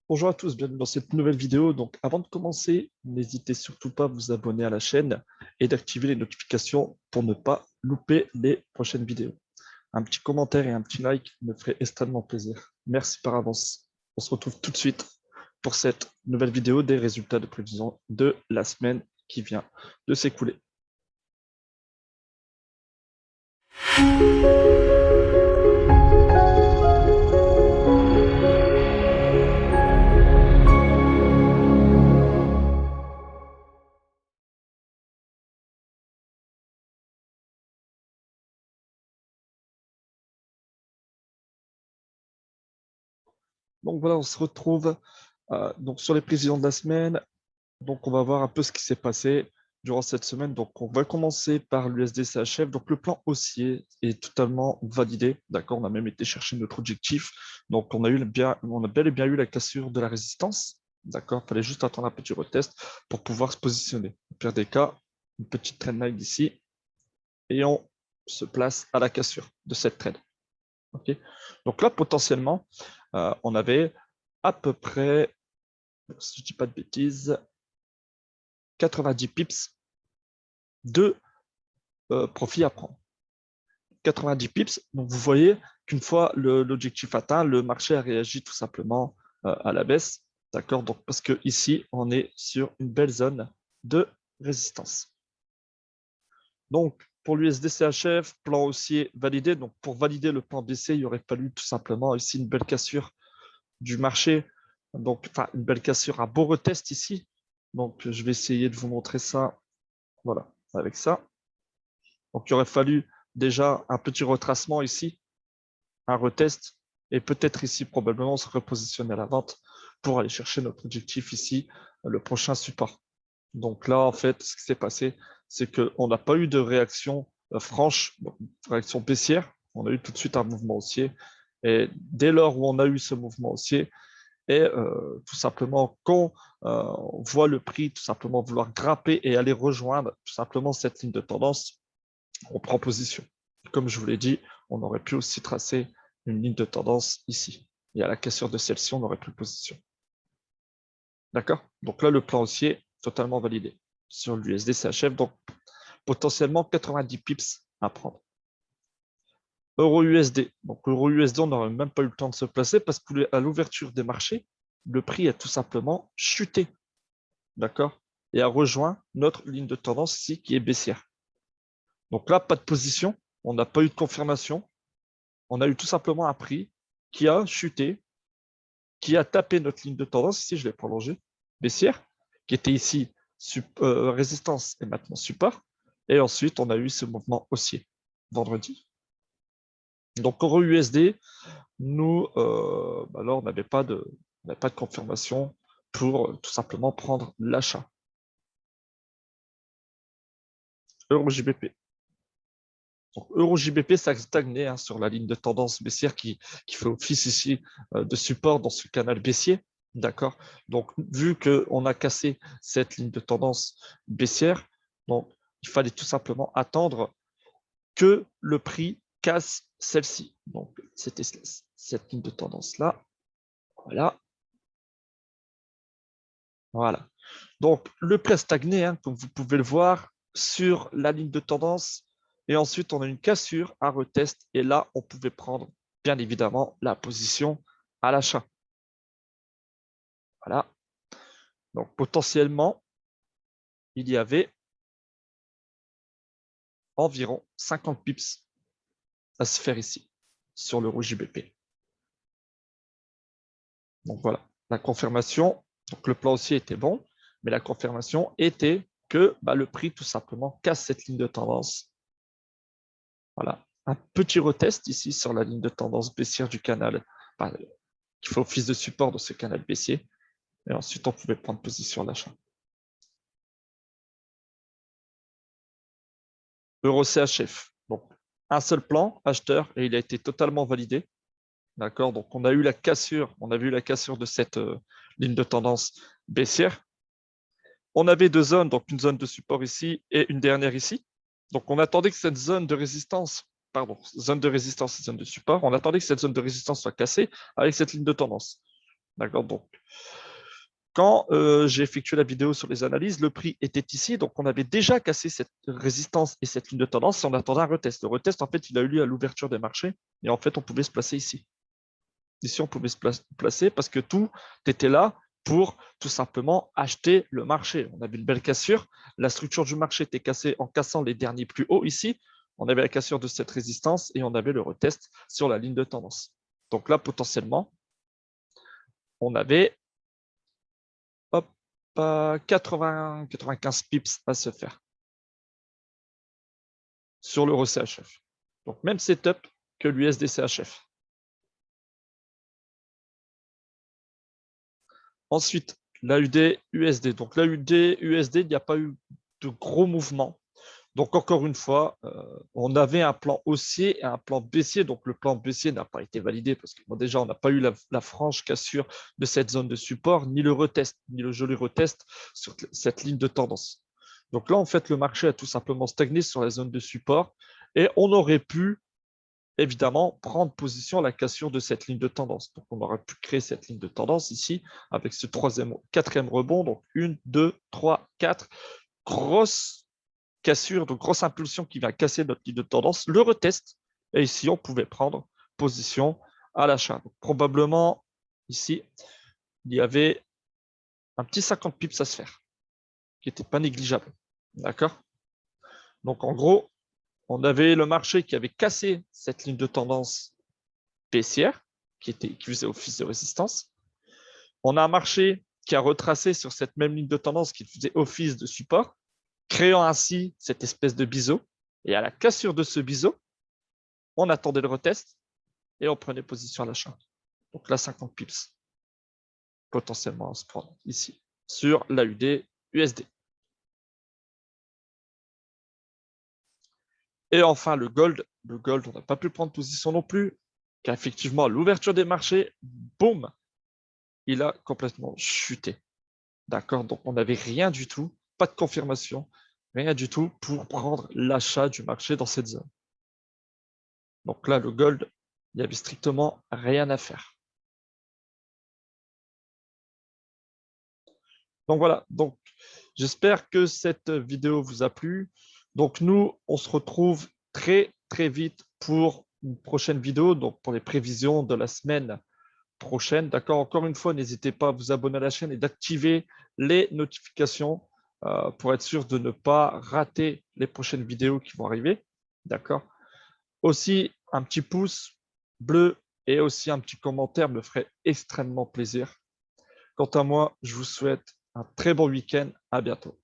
Bonjour à tous, bienvenue dans cette nouvelle vidéo. Donc, avant de commencer, n'hésitez surtout pas à vous abonner à la chaîne et d'activer les notifications pour ne pas louper les prochaines vidéos. Un petit commentaire et un petit like me ferait extrêmement plaisir. Merci par avance. On se retrouve tout de suite pour cette nouvelle vidéo des résultats de prévision de la semaine qui vient de s'écouler. Donc voilà, on se retrouve donc sur les prévisions de la semaine. Donc, on va voir un peu ce qui s'est passé durant cette semaine. Donc, on va commencer par l'USD-CHF. Donc, le plan haussier est totalement validé. D'accord, on a même été chercher notre objectif. Donc, on a bel et bien eu la cassure de la résistance. D'accord, il fallait juste attendre un petit retest pour pouvoir se positionner. Au pire des cas, une petite trendline ici et on se place à la cassure de cette trend. OK, donc là, potentiellement, on avait à peu près, si je ne dis pas de bêtises, 90 pips de profit à prendre. 90 pips, donc vous voyez qu'une fois l'objectif atteint, le marché a réagi tout simplement à la baisse. D'accord, donc parce que ici, on est sur une belle zone de résistance. Donc, pour l'USD-CHF, plan haussier validé. Donc, pour valider le plan baissier, il aurait fallu tout simplement ici une belle cassure du marché. Donc, enfin, une belle cassure, un beau retest ici. Donc, je vais essayer de vous montrer ça. Voilà, avec ça. Donc, il aurait fallu déjà un petit retracement ici, un retest, et peut-être ici, probablement, se repositionner à la vente pour aller chercher notre objectif ici, le prochain support. Donc là, en fait, ce qui s'est passé, c'est qu'on n'a pas eu de réaction franche, réaction baissière. On a eu tout de suite un mouvement haussier. Et dès lors où on a eu ce mouvement haussier, et tout simplement quand on voit le prix tout simplement vouloir grapper et aller rejoindre tout simplement cette ligne de tendance, on prend position. Comme je vous l'ai dit, on aurait pu aussi tracer une ligne de tendance ici. Et à la cassure de celle-ci, on aurait pris position. D'accord? Donc là, le plan haussier totalement validé sur l'USD-CHF. Donc potentiellement 90 pips à prendre. Euro-USD. Donc euro-USD, on n'aurait même pas eu le temps de se placer parce qu'à l'ouverture des marchés, le prix a tout simplement chuté. D'accord? Et a rejoint notre ligne de tendance ici qui est baissière. Donc là, pas de position. On n'a pas eu de confirmation. On a eu tout simplement un prix qui a chuté, qui a tapé notre ligne de tendance, ici je l'ai prolongée, baissière, qui était ici résistance et maintenant support. Et ensuite, on a eu ce mouvement haussier vendredi. Donc, euro USD, nous, alors, on n'avait pas de confirmation pour tout simplement prendre l'achat. Euro JBP. Donc, Euro JBP, ça a stagné hein, sur la ligne de tendance baissière qui fait office ici de support dans ce canal baissier. D'accord. Donc, vu qu'on a cassé cette ligne de tendance baissière, donc, il fallait tout simplement attendre que le prix casse celle-ci. Donc, c'était cette ligne de tendance-là. Voilà. Voilà. Donc, le prix a stagné, hein, comme vous pouvez le voir, sur la ligne de tendance. Et ensuite, on a une cassure, un retest. Et là, on pouvait prendre, bien évidemment, la position à l'achat. Voilà. Donc, potentiellement, il y avait environ 50 pips à se faire ici, sur l'euro JBP. Donc, voilà. La confirmation, donc le plan aussi était bon, mais la confirmation était que le prix, tout simplement, casse cette ligne de tendance. Voilà. Un petit retest ici sur la ligne de tendance baissière du canal, qui fait office de support de ce canal baissier. Et ensuite, on pouvait prendre position à l'achat. Euro CHF. Donc, un seul plan, acheteur, et il a été totalement validé. D'accord. Donc, on a eu la cassure de cette ligne de tendance baissière. On avait deux zones, donc une zone de support ici et une dernière ici. Donc, on attendait que cette zone de résistance, zone de résistance et zone de support, on attendait que cette zone de résistance soit cassée avec cette ligne de tendance. D'accord, donc quand j'ai effectué la vidéo sur les analyses, le prix était ici, donc on avait déjà cassé cette résistance et cette ligne de tendance et on attendait un retest. Le retest, en fait, il a eu lieu à l'ouverture des marchés et en fait, on pouvait se placer ici. Ici, on pouvait se placer parce que tout était là pour tout simplement acheter le marché. On avait une belle cassure. La structure du marché était cassée en cassant les derniers plus hauts ici. On avait la cassure de cette résistance et on avait le retest sur la ligne de tendance. Donc là, potentiellement, on avait 95 pips à se faire sur l'euro CHF. Donc même setup que l'USD CHF. Ensuite, l'AUD USD. Donc l'AUD USD, il n'y a pas eu de gros mouvements. Donc encore une fois, on avait un plan haussier et un plan baissier. Donc le plan baissier n'a pas été validé parce que bon, déjà, on n'a pas eu la franche cassure de cette zone de support, ni le retest, ni le joli retest sur cette ligne de tendance. Donc là, en fait, le marché a tout simplement stagné sur la zone de support et on aurait pu évidemment prendre position à la cassure de cette ligne de tendance. Donc on aurait pu créer cette ligne de tendance ici avec ce quatrième rebond. Donc 1, 2, 3, 4. Grosse cassure, donc grosse impulsion qui va casser notre ligne de tendance. Le retest. Et ici, on pouvait prendre position à l'achat. Probablement, ici, il y avait un petit 50 pips à se faire, qui n'était pas négligeable. D'accord? Donc en gros, on avait le marché qui avait cassé cette ligne de tendance baissière, qui faisait office de résistance. On a un marché qui a retracé sur cette même ligne de tendance qui faisait office de support, créant ainsi cette espèce de biseau. Et à la cassure de ce biseau, on attendait le retest et on prenait position à l'achat. Donc là, 50 pips potentiellement à se prendre ici sur l'AUD USD. Et enfin, le gold. Le gold, on n'a pas pu prendre position non plus, car effectivement, à l'ouverture des marchés, boum, il a complètement chuté. D'accord? Donc, on n'avait rien du tout, pas de confirmation, rien du tout pour prendre l'achat du marché dans cette zone. Donc là, le gold, il n'y avait strictement rien à faire. Donc voilà, donc j'espère que cette vidéo vous a plu. Donc nous, on se retrouve très très vite pour une prochaine vidéo, donc pour les prévisions de la semaine prochaine. D'accord? Encore une fois, n'hésitez pas à vous abonner à la chaîne et d'activer les notifications pour être sûr de ne pas rater les prochaines vidéos qui vont arriver. D'accord? Aussi, un petit pouce bleu et aussi un petit commentaire me ferait extrêmement plaisir. Quant à moi, je vous souhaite un très bon week-end. À bientôt.